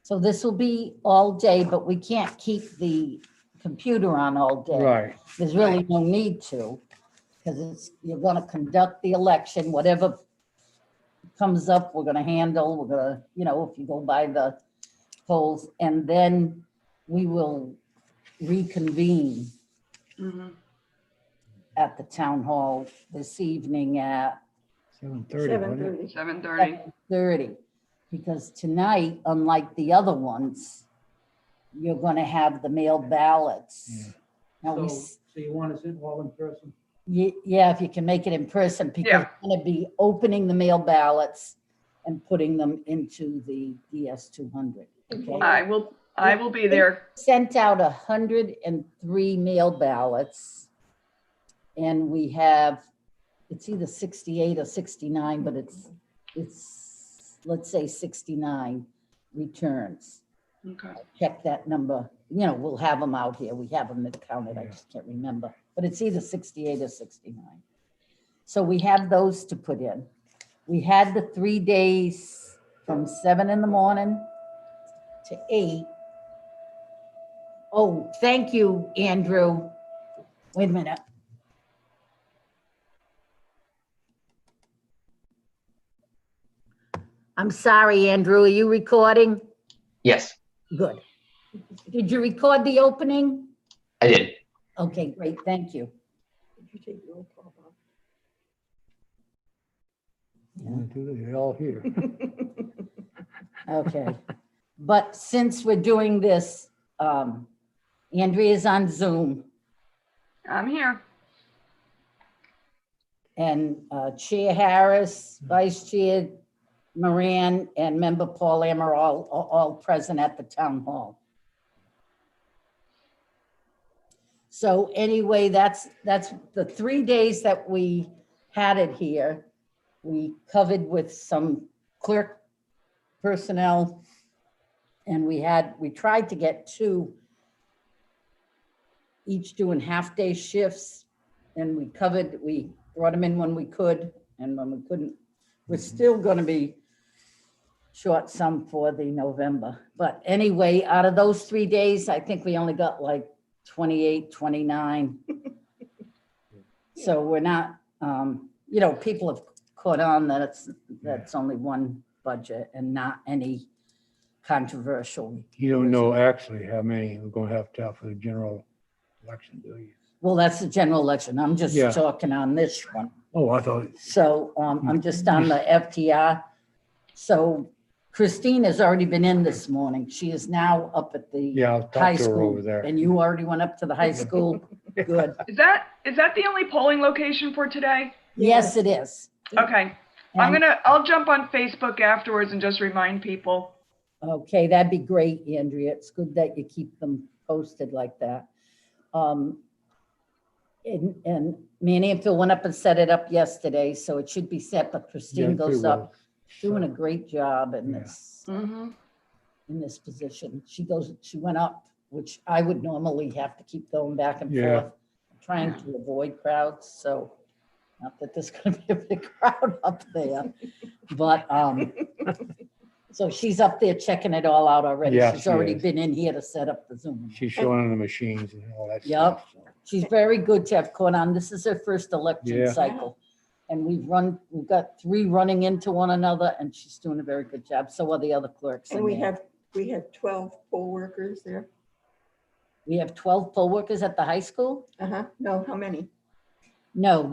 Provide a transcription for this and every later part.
So this will be all day, but we can't keep the computer on all day. Right. There's really no need to, because you're gonna conduct the election, whatever comes up, we're gonna handle, we're gonna, if you go by the polls, and then we will reconvene Mhm. at the town hall this evening at 7:30, wasn't it? 7:30. 7:30. 7:30. Because tonight, unlike the other ones, you're gonna have the mail ballots. Now, we, So you want us in all in person? yeah, if you can make it in person, because Yeah. we're gonna be opening the mail ballots and putting them into the DS 200. Okay. I will be there. Sent out 103 mail ballots. And we have, it's either 68 or 69, but it's, let's say 69 returns. Okay. Check that number, we'll have them out here. We have them counted. I just can't remember, but it's either 68 or 69. So we have those to put in. We had the 3 days from 7 in the morning to 8. Oh, thank you, Andrew. Wait a minute. I'm sorry, Andrew, are you recording? Yes, Good. Did you record the opening? I did. Okay, great, thank you. Did you take roll call, Bob? One, two, they're all here. Okay. But since we're doing this, Andrea's on Zoom I'm here. and Chair Harris, Vice Chair Moran, and Member Paul Amor are all present at the town hall. So anyway, that's the 3 days that we had it here. We covered with some clerk personnel. And we tried to get 2 each doing half-day shifts. And we brought them in when we could, and when we couldn't, we're still gonna be short some for the November. But anyway, out of those 3 days, I think we only got like 28, 29. So we're not, people have caught on that that's only one budget and not any controversial. You don't know actually how many we're gonna have to have for the general election, do you? Well, that's the general election. I'm just Yeah. talking on this one. Oh, I thought, So I'm just on the FTR. So Christine has already been in this morning. She is now up at the yeah, I'll high talk to her school. over there. And you already went up to the high school? Good. Is that the only polling location for today? Yes, it is. Okay. And- I'll jump on Facebook afterwards and just remind people. Okay, that'd be great, Andrea. It's good that you keep them posted like that. And Manny and Phil went up and set it up yesterday, so it should be set, but Yeah, Christine pretty goes well. up, doing a great job in Yeah. this, Mm-hmm. in this position. She went up, which I would normally have to keep going back and Yeah. forth, trying to avoid crowds, so not that there's gonna be a big crowd up there, but, so she's up there checking it all out already. Yeah, She's she already is. been in here to set up the Zoom. She's showing on the machines and all that Yep. stuff. so. She's very good to have caught on. This is her first election Yeah. cycle. And we've got 3 running into one another, and she's doing a very good job. So are the other clerks. And in we there. have 12 poll workers there. We have 12 poll workers at the high school? No, how many? No,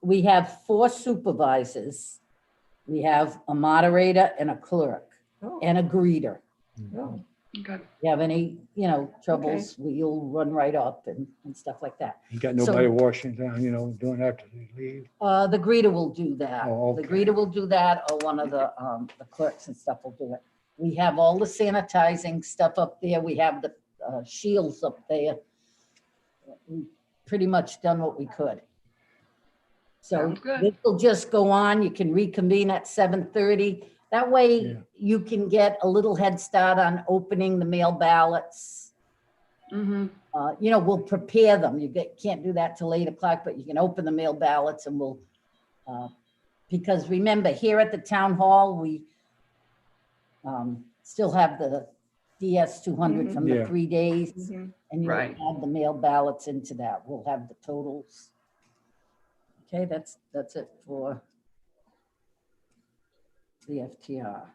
we have 4 supervisors. We have a moderator and a clerk Oh, and a greeter. oh, Okay. You have any, troubles, we'll run right up and stuff like that. You got So- nobody washing down, doing after they leave? The greeter will do that. Oh, The okay. greeter will do that, or one of the clerks and stuff will do it. We have all the sanitizing stuff up there. We have the shields up there. We pretty much done what we could. So Sounds good. this will just go on. You can reconvene at 7:30. That way Yeah. you can get a little head start on opening the mail ballots. Mm-hmm. We'll prepare them. Can't do that till 8 o'clock, but you can open the mail ballots and we'll, because remember, here at the town hall, we still have the DS 200 from the Yeah. 3 days. Mhm. And you'll Right. add the mail ballots into that. We'll have the totals. Okay, that's it for the FTR.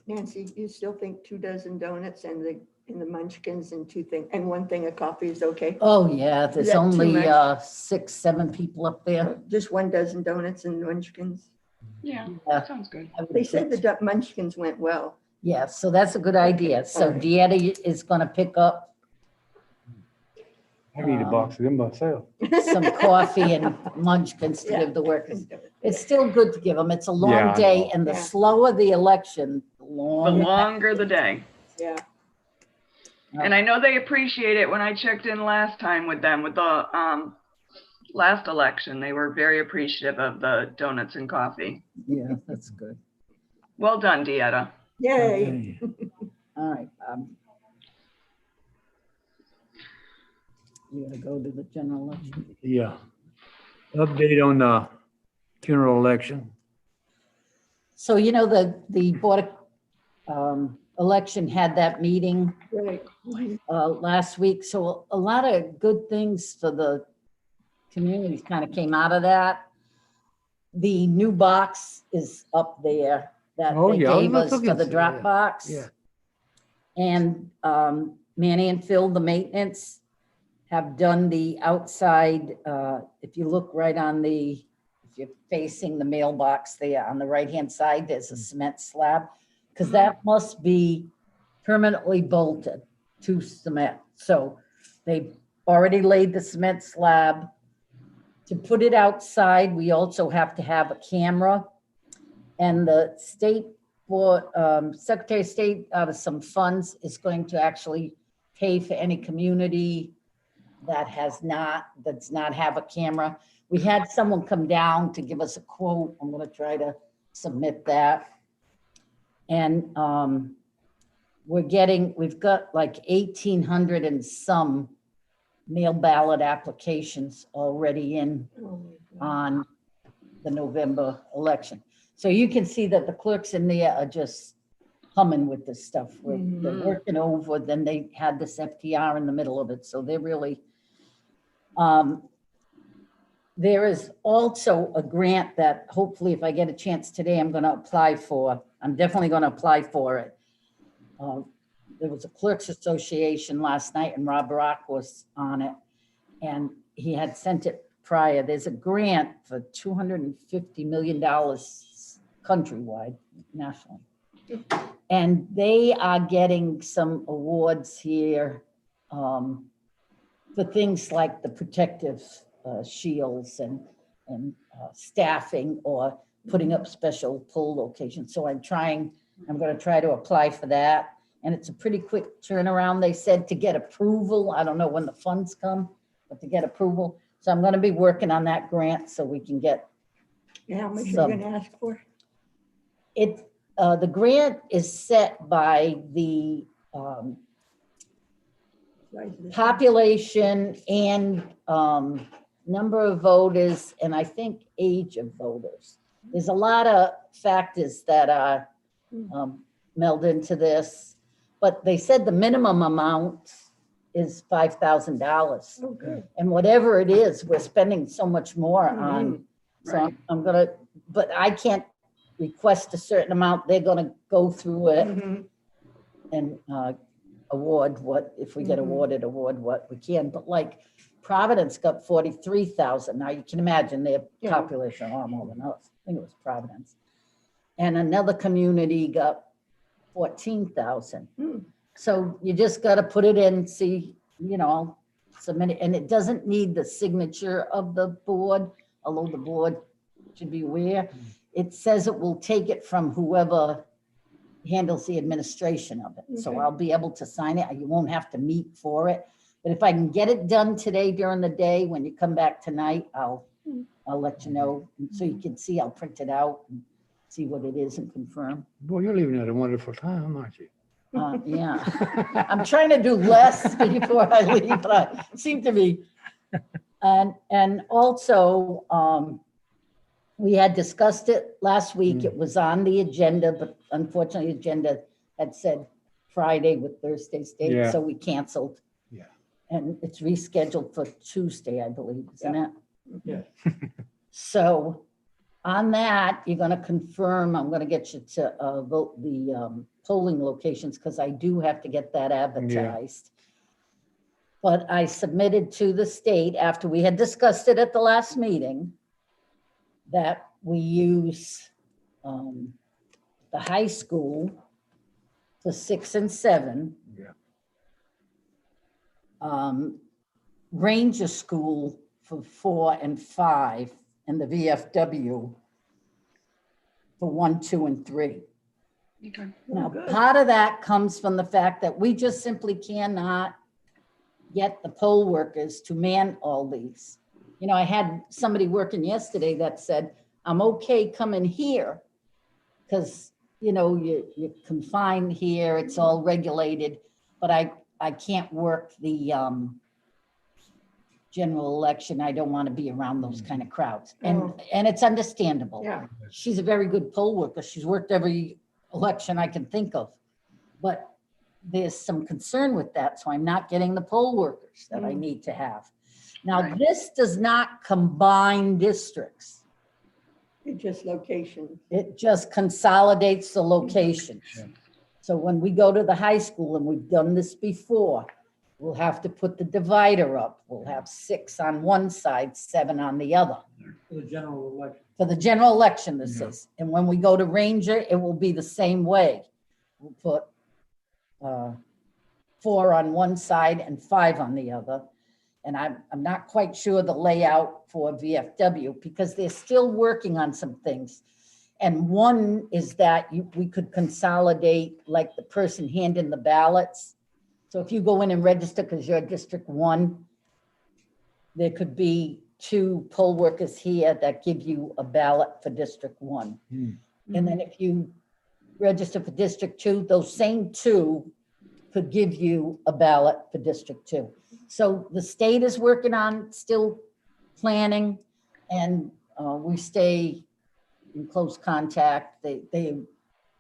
Nancy, you still think 2 dozen donuts and the munchkins and one thing of coffee is okay? Oh, yeah, there's that too only much? 6, 7 people up there. Just 1 dozen donuts and munchkins? Yeah, Yeah. sounds good. I would They said think. the munchkins went well. Yeah, so that's a good idea. So all right. Deetta is gonna pick up I need a box of them myself. some coffee and munchkins to Yeah. give the workers. It's still good to give them. It's a long Yeah, I day, know. and the Yeah. slower the election, the The longer. longer the day. Yeah. And I know they appreciate it. When I checked in last time with them, with the last election, they were very appreciative of the donuts and coffee. Yeah, that's good. Well done, Dieta. Yay. All right. You gotta go to the general election. Yeah. Update on the general election. So, the Board of Election had that meeting Right. last week. So a lot of good things for the communities kind of came out of that. The new box is up there that Oh, they yeah, I was gave gonna us look for the into that, drop box. yeah. And Manny and Phil, the maintenance, have done the outside, if you look right on if you're facing the mailbox there on the right-hand side, there's a cement slab. Because that must be permanently bolted to cement. So they already laid the cement slab. To put it outside, we also have to have a camera. And the Secretary of State, out of some funds, is going to actually pay for any community that does not have a camera. We had someone come down to give us a quote. I'm gonna try to submit that. And we've got like 1,800 and some mail ballot applications already in Oh, my God. on the November election. So you can see that the clerks in there are just humming with this stuff. They're working over, then they had this FTR in the middle of it. So they're really, there is also a grant that hopefully if I get a chance today, I'm gonna apply for. I'm definitely gonna apply for it. There was a clerks association last night and Rob Rock was on it. And he had sent it prior. There's a grant for $250 million countrywide, nationally. And they are getting some awards here for things like the protective shields and staffing or putting up special poll locations. So I'm going to try to apply for that. And it's a pretty quick turnaround, they said, to get approval. I don't know when the funds come, but to get approval. So I'm going to be working on that grant so we can get Yeah, how much are you Some. gonna ask for? it. The grant is set by the Size of the- population and number of voters, and I think age of voters. There's a lot of factors that are melded into this, but they said the minimum amount is $5,000. Oh, good. And whatever it is, we're spending so much more on. So Right. I'm gonna, but I can't request a certain amount. They're gonna go through it Mhm. and award what, if we get Mhm. award what we can. But like Providence got 43,000. Now you can imagine their Yeah. population a lot more than us. I think it was Providence. And another community got 14,000. Hmm. So you just got to put it in, see, submit it. And it doesn't need the signature of the board, although the board should be aware. It says it will take it from whoever handles the administration of it. So Okay. I'll be able to sign it. You won't have to meet for it. But if I can get it done today during the day, when you come back tonight, I'll let you know. So you can see, I'll print it out and see what it is and confirm. Boy, you're leaving at a wonderful time, aren't you? Yeah, I'm trying to do less before I leave, but I seem to be. And also, We had discussed it last week. It was on the agenda, but unfortunately, the agenda had said Friday with Thursday's date, Yeah. so we canceled. Yeah. And it's rescheduled for Tuesday, I believe, isn't it? Yeah. So on that, you're gonna confirm, I'm gonna get you to vote the polling locations, because I do have to get that advertised. But I submitted to the state after we had discussed it at the last meeting that we use the high school for 6 and 7. Yeah. Ranger School for 4 and 5, and the VFW for 1, 2, and 3. Okay. Now, good. part of that comes from the fact that we just simply cannot get the poll workers to man all these. You know, I had somebody working yesterday that said, I'm okay coming here because, you know, you're confined here, it's all regulated, but I can't work the general election. I don't want to be around those kind of crowds. And it's understandable. Yeah. She's a very good poll worker. She's worked every election I can think of. But there's some concern with that, so I'm not getting the poll workers that I need to have. Now, Right. this does not combine districts. It's just location. It just consolidates the locations. Yeah. So when we go to the high school, and we've done this before, we'll have to put the divider up. We'll have 6 on one side, 7 on the other. For the general election. For the general election, this Yeah. is. And when we go to Ranger, it will be the same way. We'll put 4 on one side and 5 on the other. And I'm not quite sure the layout for VFW because they're still working on some things. And one is that we could consolidate like the person handing the ballots. So if you go in and register because you're District 1, there could be 2 poll workers here that give you a ballot for District 1. And then if you register for District 2, those same 2 could give you a ballot for District 2. So the state is working on still planning, and we stay in close contact. They're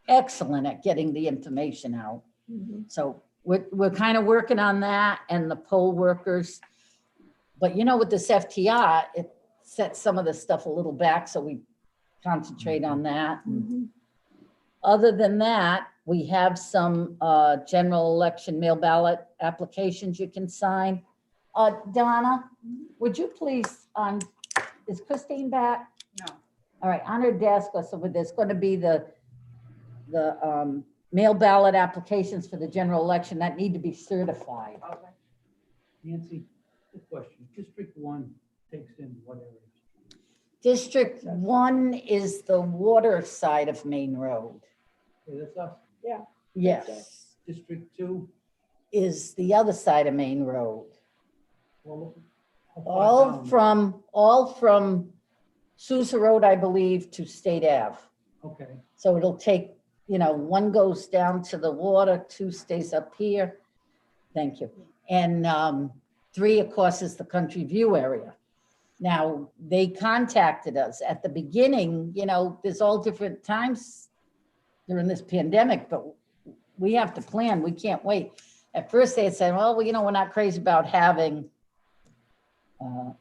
excellent at getting the information out. So we're kind of working on that and the poll workers. But you know, with this FTR, it sets some of the stuff a little back, so we concentrate on that. Other than that, we have some general election mail ballot applications you can sign. Donna, would you please, is Christine back? No. All right, on her desk, or so there's going to be the mail ballot applications for the general election that need to be certified. Nancy, good question. District 1 takes in what area? District 1 is the water side of Main Road. Okay, that's us. Yes, District 2, is the other side of Main Road. well, how far down? All from Sousa Road, I believe, to State Ave. Okay, So it'll take, you know, 1 goes down to the water, 2 stays up here. Thank you. And 3, of course, is the Country View area. Now, they contacted us at the beginning, you know, there's all different times during this pandemic, but we have to plan. We can't wait. At first they had said, well, you know, we're not crazy about having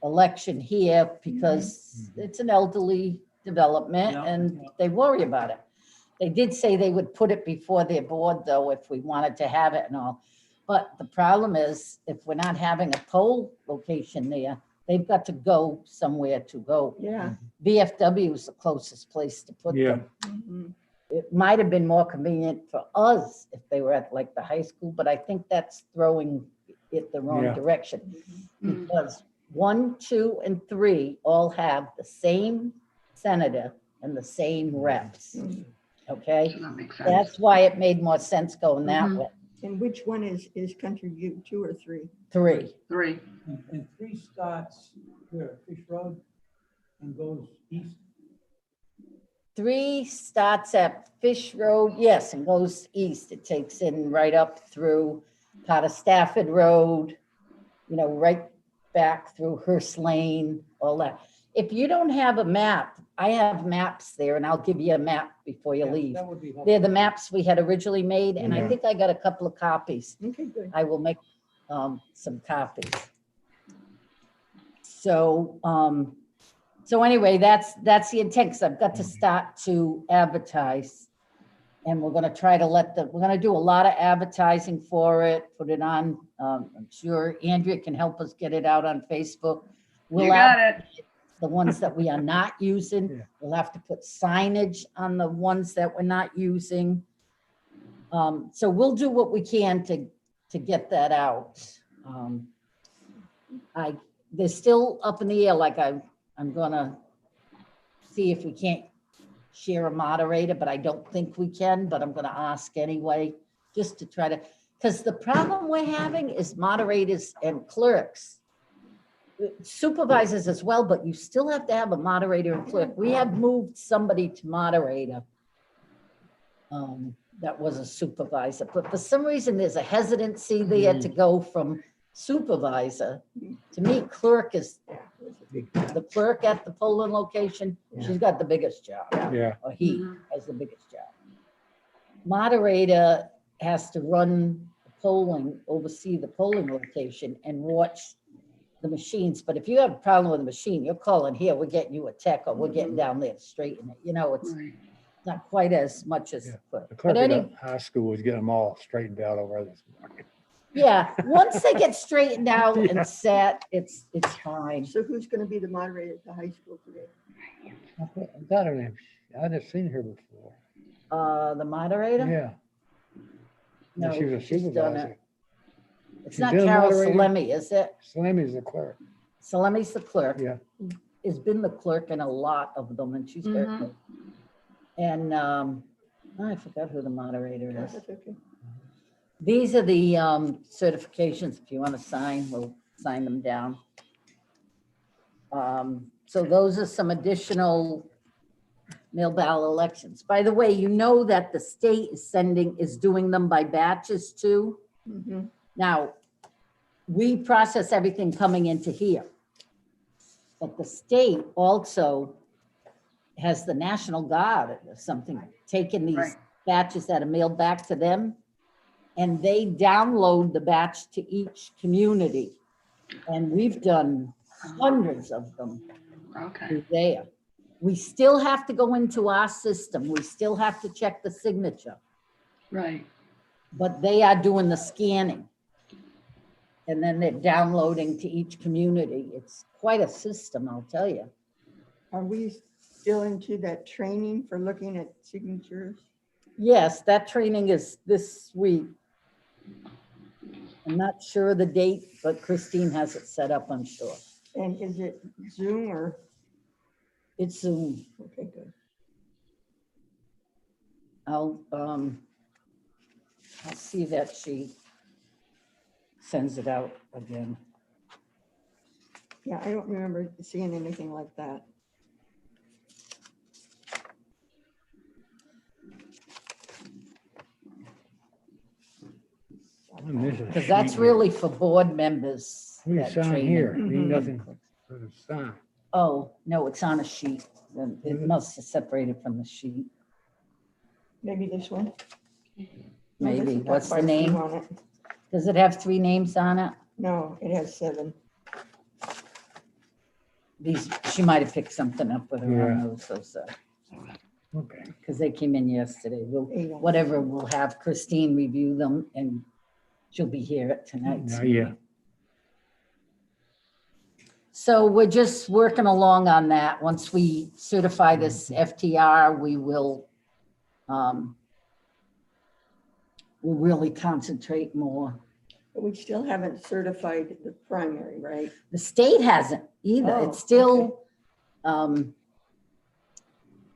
election here because it's an elderly development Yeah, and yeah. they worry about it. They did say they would put it before their board though, if we wanted to have it and all. But the problem is if we're not having a poll location there, they've got to go somewhere to go. Yeah. VFW is the closest place to put Yeah. them. It might have been more convenient for us if they were at like the high school, but I think that's throwing it the wrong Yeah. direction. Because 1, 2, and 3 all have the same senator and the same reps. Okay, So that makes sense. that's why it made more sense going that Mhm. way. And which one is Country View, 2 or 3? 3. 3. and 3 starts where, Fish Road, and goes east? 3 starts at Fish Road, yes, and goes east. It takes in right up through part of Stafford Road, you know, right back through Hearst Lane, all that. If you don't have a map, I have maps there, and I'll give you a map before you Yeah, leave. That would be helpful. They're the maps we had originally made, and I Yeah. think I got a couple of copies. Okay, good. I will make some copies. So, so anyway, that's the intent, because I've got to start to advertise. And we're gonna try to we're gonna do a lot of advertising for it, put it on, I'm sure Andrea can help us get it out on Facebook. You We'll got add it. the ones that we are not using. Yeah. We'll have to put signage on the ones that we're not using. So we'll do what we can to get that out. They're still up in the air, like I'm gonna see if we can't share a moderator, but I don't think we can, but I'm gonna ask anyway, just to try to, because the problem we're having is moderators and clerks. Supervisors as well, but you still have to have a moderator and clerk. We have moved somebody to moderator. That was a supervisor, but for some reason, there's a hesitancy there to go from supervisor. To me, clerk is, the clerk at the polling location, she's got the biggest job, Yeah, or he has the biggest job. Moderator has to run the polling, oversee the polling location and watch the machines. But if you have a problem with a machine, you're calling here, we're getting you a tech, or we're getting down there to straighten it. You know, it's not quite as much as Yeah. the clerk. the But clerk at any, the high school was getting them all straightened out over this. yeah, once they get straightened out Yeah. and set, it's fine. So who's gonna be the moderator at the high school today? I've got her name. I've never seen her before. The moderator? Yeah. No, She was a she's done it. supervisor. It's She's not been a Carol moderator? Salemi, is it? Sammy's the clerk. Salemi's the clerk. Yeah. Has been the clerk in a lot of them, and she's very Mhm. good. And I forgot who the moderator is. That's okay. These are the certifications. If you want to sign, we'll sign them down. So those are some additional mail ballot elections. By the way, you know that the state is doing them by batches too. Mhm. Now, we process everything coming into here. But the state also has the National Guard or something, taking these Right. batches that are mailed back to them. And they download the batch to each community. And we've done hundreds of them Okay. through there. We still have to go into our system. We still have to check the signature, Right. but they are doing the scanning. And then they're downloading to each community. It's quite a system, I'll tell you. Are we still into that training for looking at signatures? Yes, that training is this week. I'm not sure of the date, but Christine has it set up, I'm sure. And is it Zoom or, It's Zoom. okay, good. I'll see that she sends it out again. Yeah, I don't remember seeing anything like that. I miss a Because that's sheet really for board members. here. We that sign training. here. Ain't Mhm. nothing for the sign. Oh, no, it's on a sheet. Then It Mhm. must have separated from the sheet. Maybe this one? No, this Maybe. has got What's the quite a few name? on it. Does it have 3 names on it? No, it has 7. These, she might have picked something up with her Yeah. on those, Okay. because they came in yesterday. We'll, 8 on it. whatever, we'll have Christine review them and she'll be here at tonight's Yeah, meeting. yeah. So we're just working along on that. Once we certify this FTR, we will we'll really concentrate more. But we still haven't certified the primary, right? The state hasn't either. Oh, It's still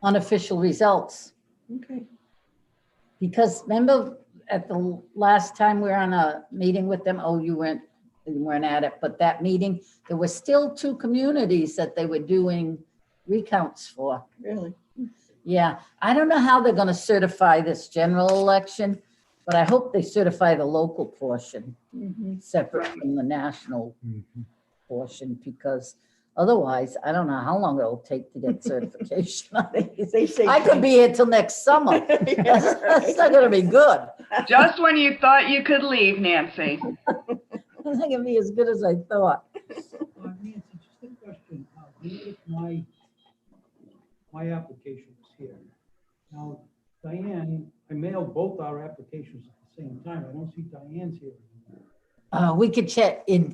unofficial results. Okay. Because remember at the last time we were on a meeting with them, oh, you weren't at it, but that meeting, there were still 2 communities that they were doing recounts for. Really? Yeah, I don't know how they're gonna certify this general election, but I hope they certify the local portion Mhm. separate from the national Mhm. portion, because Otherwise, I don't know how long it'll take to get certification on these. They say. I could be here till next summer. That's not gonna be good. Just when you thought you could leave, Nancy. It's not gonna be as good as I thought. Nancy, just a question. If my application was here. Now, Diane, I mailed both our applications at the same time. I don't see Diane's here anymore. We could check in,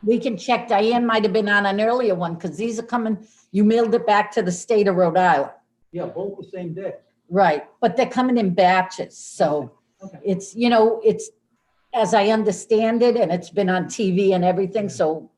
we can check. Diane might have been on an earlier one because these are coming, you mailed it back to the state of Rhode Island. Yeah, both the same day. Right, but they're coming in batches. So Okay. it's, you know, it's, as I understand it, and it's been on TV and everything, so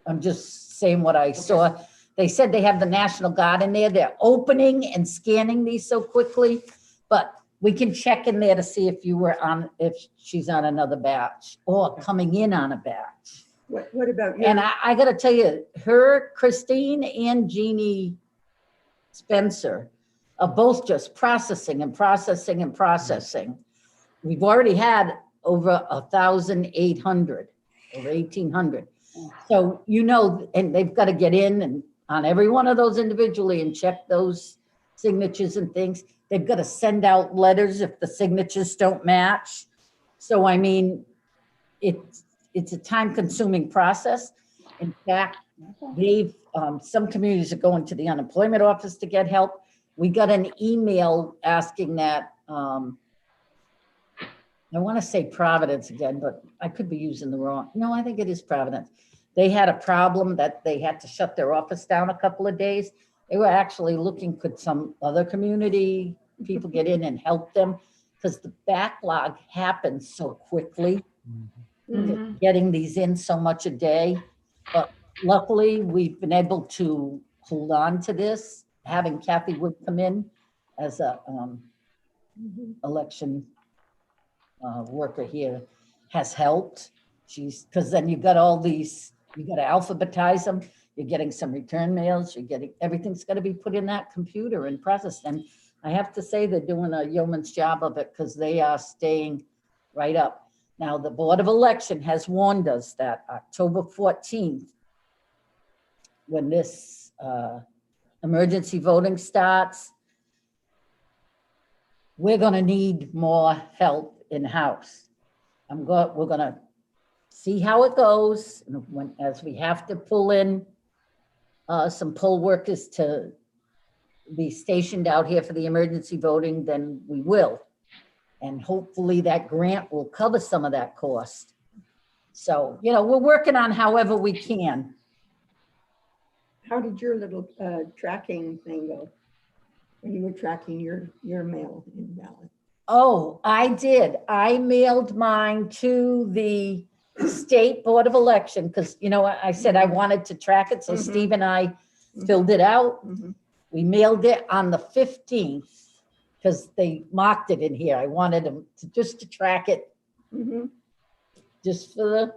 I'm just saying what I saw. They said they have the National Guard in there. They're opening and scanning these so quickly, but we can check in there to see if you were on, if she's on another batch or coming in on a batch. What about you? And I gotta tell you, her, Christine and Jeannie Spencer are both just processing and processing and processing. We've already had over 1,800, over 1,800. So, you know, and they've got to get in and on every one of those individually and check those signatures and things. They've got to send out letters if the signatures don't match. So, I mean, it's a time-consuming process. In fact, they've, some communities are going to the unemployment office to get help. We got an email asking that, I want to say Providence again, but I could be using the wrong, no, I think it is Providence. They had a problem that they had to shut their office down a couple of days. They were actually looking, could some other community people get in and help them? Because the backlog happens so quickly, Mhm. getting these in so much a day. But luckily, we've been able to hold on to this, having Kathy Wood come in as a election worker here has helped. She's, because then you've got all these, you got to alphabetize them. You're getting some return mails. You're getting, everything's got to be put in that computer and processed. And I have to say they're doing a yeoman's job of it because they are staying right up. Now, the Board of Election has warned us that October 14th, when this emergency voting starts, we're going to need more help in-house. We're going to see how it goes. And when, as we have to pull in some poll workers to be stationed out here for the emergency voting, then we will. And hopefully that grant will cover some of that cost. So, you know, we're working on however we can. How did your little tracking thing go? When you were tracking your mail in ballot? Oh, I did. I mailed mine to the State Board of Election because, you know, I said I wanted to track it. So Steve and I filled it out. We mailed it on the 15th because they marked it in here. I wanted them to just to track it just for the,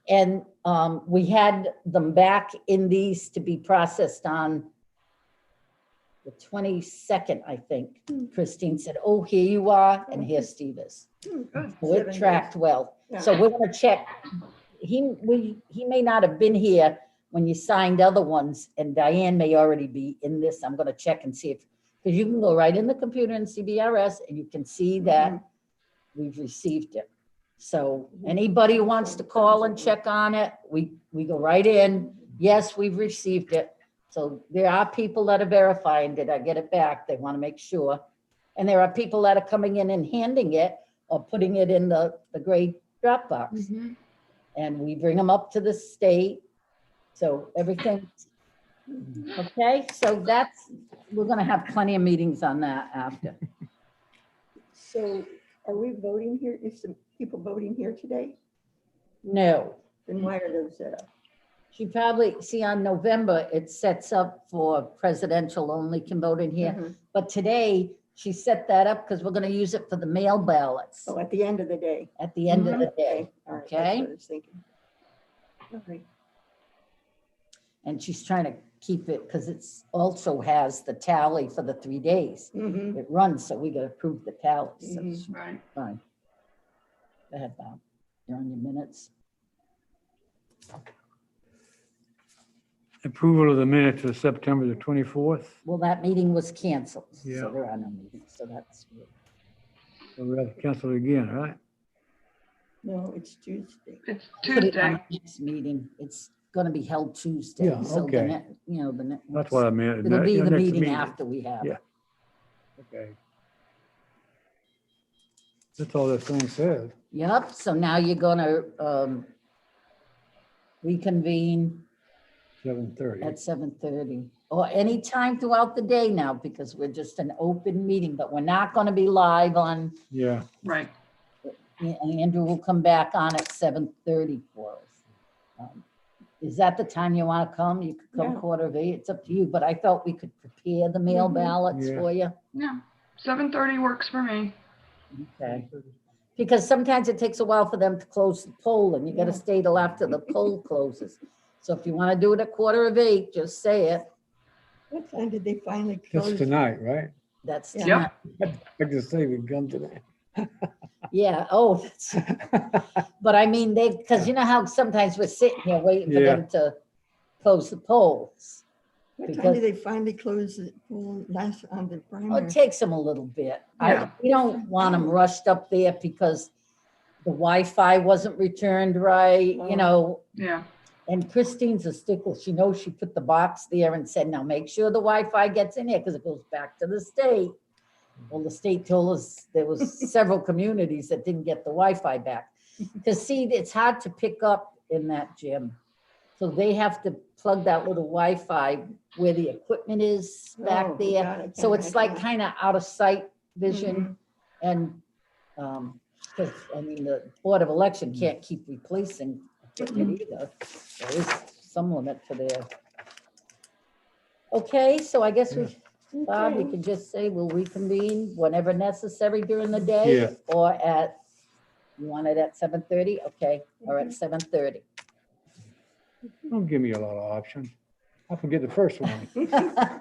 and we had them back in these to be processed on the 22nd, I think. Christine said, oh, here you are, and here Steve is. Good. So it 7 tracked well. Yeah. So we're gonna check. He may not have been here when you signed other ones, and Diane may already be in this. I'm gonna check and see if, because you can go right in the computer in CBRS and you can see that we've received it. So anybody who wants to call and check on it, we go right in. Yes, we've received it. So there are people that are verifying, did I get it back? They want to make sure. And there are people that are coming in and handing it or putting it in the gray Dropbox. And we bring them up to the state. So everything, okay? So that's, we're going to have plenty of meetings on that after. So are we voting here? Is some people voting here today? No. Then why are those set up? She probably, see on November, it sets up for presidential only can vote in here. But today, she set that up because we're going to use it for the mail ballots Oh, at the end of the day. at the end of the day. All right, that's Okay. what I was thinking. All right. And she's trying to keep it because it's also has the tally for the 3 days. It runs, so we got to approve the tally. So it's Right. fine. Go ahead, Bob. You're on your minutes. Approval of the minutes for September the 24th. Well, that meeting was canceled, Yeah. so there are no meetings, so that's good. So we have to cancel it again, right? No, it's Tuesday. It's Put it on Tuesday. the next meeting. It's gonna be held Tuesday. Yeah, so the okay. The next. That's what I meant. It'll be Yeah, the next meeting after we have. Yeah. Okay. That's all that thing says. Yep, so now you're gonna reconvene 7:30. at 7:30 or any time throughout the day now, because we're just an open meeting, but we're not gonna be live on, Yeah, Right. and Andrew will come back on at 7:30 for us. Is that the time you wanna come? You could come Yeah. 7:45, it's up to you, but I thought we could prepare the mail Mhm. ballots Yeah. for you. Yeah. 7:30 works for me. Okay. Because sometimes it takes a while for them to close the poll and you gotta Yeah. stay till after the poll closes. So if you wanna do it at 7:45, just say it. What time did they finally that's close? tonight, right? That's Yeah. tonight. I just say we come tonight. Yeah, oh, that's, but I mean, because you know how sometimes we're sitting here waiting for Yeah. them to close the polls. What time because- did they finally close the poll last on the Oh, primary? it takes them a little bit. Yeah. We don't want them rushed up there because the Wi-Fi wasn't returned right, you know. Yeah. And Christine's a stickler. She knows she put the box there and said, now make sure the Wi-Fi gets in here because it goes back to the state. Well, the state told us there was several communities that didn't get the Wi-Fi back. Because see, it's hard to pick up in that gym. So they have to plug that little Wi-Fi where the equipment is Oh, back there. God, I So can't it's like imagine kind of out of sight vision. Mhm. And, because, I mean, the Board of Election can't keep replacing equipment either. There is some limit to their. Okay, so I guess we, Bob, you Okay. can just say we'll reconvene whenever necessary during the day Yeah. or at, you want it at 7:30? Okay, or at 7:30. Don't give me a lot of options. I forget the first one.